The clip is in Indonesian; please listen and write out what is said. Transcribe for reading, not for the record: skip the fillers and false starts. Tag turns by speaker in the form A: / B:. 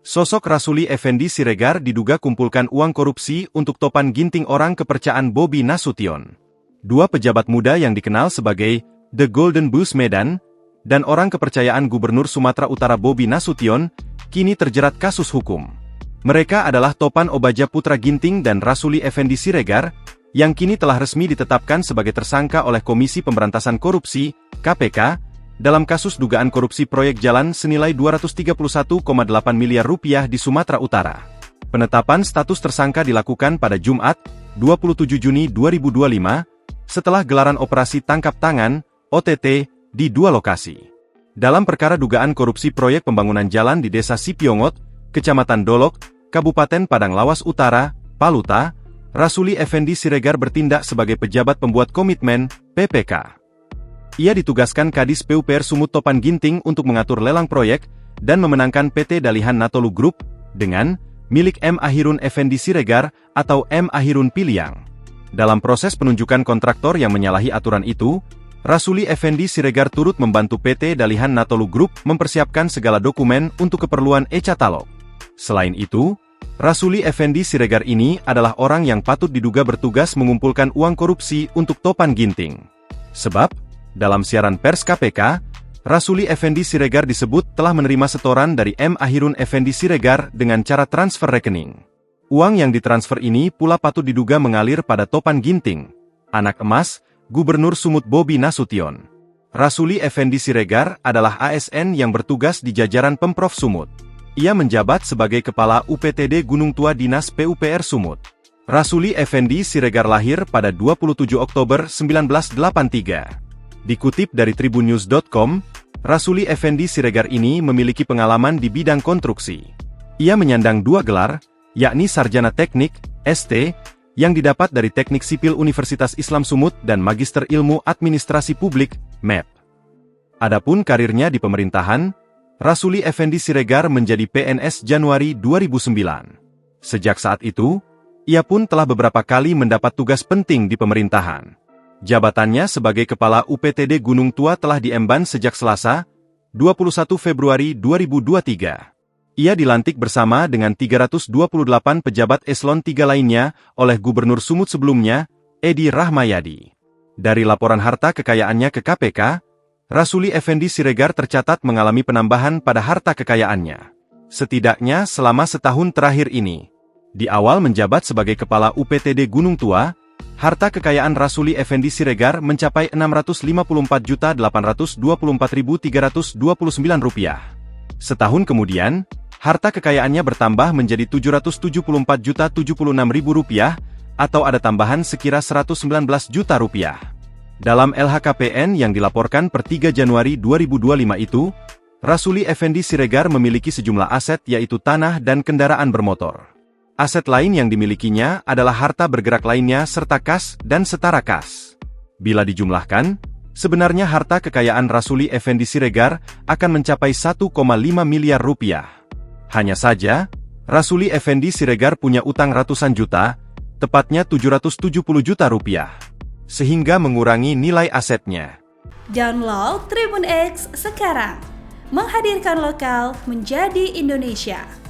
A: Sosok Rasuli Effendi Siregar diduga kumpulkan uang korupsi untuk topan ginting orang kepercayaan Bobi Nasution. Dua pejabat muda yang dikenal sebagai The Golden Boys Medan dan orang kepercayaan Gubernur Sumatera Utara Bobi Nasution kini terjerat kasus hukum. Mereka adalah Topan Obaja Putra Ginting dan Rasuli Effendi Siregar, yang kini telah resmi ditetapkan sebagai tersangka oleh Komisi Pemberantasan Korupsi, KPK, dalam kasus dugaan korupsi proyek jalan senilai Rp231,8 miliar di Sumatera Utara. Penetapan status tersangka dilakukan pada Jumat, 27 Juni 2025, setelah gelaran operasi tangkap tangan, OTT, di dua lokasi. Dalam perkara dugaan korupsi proyek pembangunan jalan di Desa Sipiongot, Kecamatan Dolok, Kabupaten Padang Lawas Utara, Paluta, Rasuli Effendi Siregar bertindak sebagai pejabat pembuat komitmen, PPK. Ia ditugaskan Kadis PUPR Sumut Topan Ginting untuk mengatur lelang proyek, dan memenangkan PT Dalihan Natolu Group, dengan milik M. Ahirun Effendi Siregar, atau M. Ahirun Piliang. Dalam proses penunjukan kontraktor yang menyalahi aturan itu, Rasuli Effendi Siregar turut membantu PT Dalihan Natolu Group mempersiapkan segala dokumen untuk keperluan e-Catalog. Selain itu, Rasuli Effendi Siregar ini adalah orang yang patut diduga bertugas mengumpulkan uang korupsi untuk Topan Ginting. Sebab, dalam siaran pers KPK, Rasuli Effendi Siregar disebut telah menerima setoran dari M. Ahirun Effendi Siregar dengan cara transfer rekening. Uang yang ditransfer ini pula patut diduga mengalir pada Topan Ginting, anak emas, Gubernur Sumut Bobi Nasution. Rasuli Effendi Siregar adalah ASN yang bertugas di jajaran Pemprov Sumut. Ia menjabat sebagai Kepala UPTD Gunung Tua Dinas PUPR Sumut. Rasuli Effendi Siregar lahir pada 27 Oktober 1983. Dikutip dari tribunnews.com, Rasuli Effendi Siregar ini memiliki pengalaman di bidang konstruksi. Ia menyandang dua gelar, yakni Sarjana Teknik, ST, yang didapat dari Teknik Sipil Universitas Islam Sumut dan Magister Ilmu Administrasi Publik, MEP. Adapun karirnya di pemerintahan, Rasuli Effendi Siregar menjadi PNS Januari 2009. Sejak saat itu, ia pun telah beberapa kali mendapat tugas penting di pemerintahan. Jabatannya sebagai Kepala UPTD Gunung Tua telah diemban sejak Selasa, 21 Februari 2023. Ia dilantik bersama dengan 328 pejabat eselon 3 lainnya oleh Gubernur Sumut sebelumnya, Edi Rahmayadi. Dari laporan harta kekayaannya ke KPK, Rasuli Effendi Siregar tercatat mengalami penambahan pada harta kekayaannya. Setidaknya selama setahun terakhir ini. Di awal menjabat sebagai Kepala UPTD Gunung Tua, harta kekayaan Rasuli Effendi Siregar mencapai Rp654.824.329. Setahun kemudian, harta kekayaannya bertambah menjadi Rp774.076.000, atau ada tambahan sekira Rp119 juta. Dalam LHKPN yang dilaporkan per 3 Januari 2025 itu, Rasuli Effendi Siregar memiliki sejumlah aset yaitu tanah dan kendaraan bermotor. Aset lain yang dimilikinya adalah harta bergerak lainnya serta kas dan setara kas. Bila dijumlahkan, sebenarnya harta kekayaan Rasuli Effendi Siregar akan mencapai Rp1,5 miliar. Hanya saja, Rasuli Effendi Siregar punya utang ratusan juta, tepatnya Rp770 juta, sehingga mengurangi nilai asetnya.
B: Download Tribun X sekarang, menghadirkan lokal menjadi Indonesia.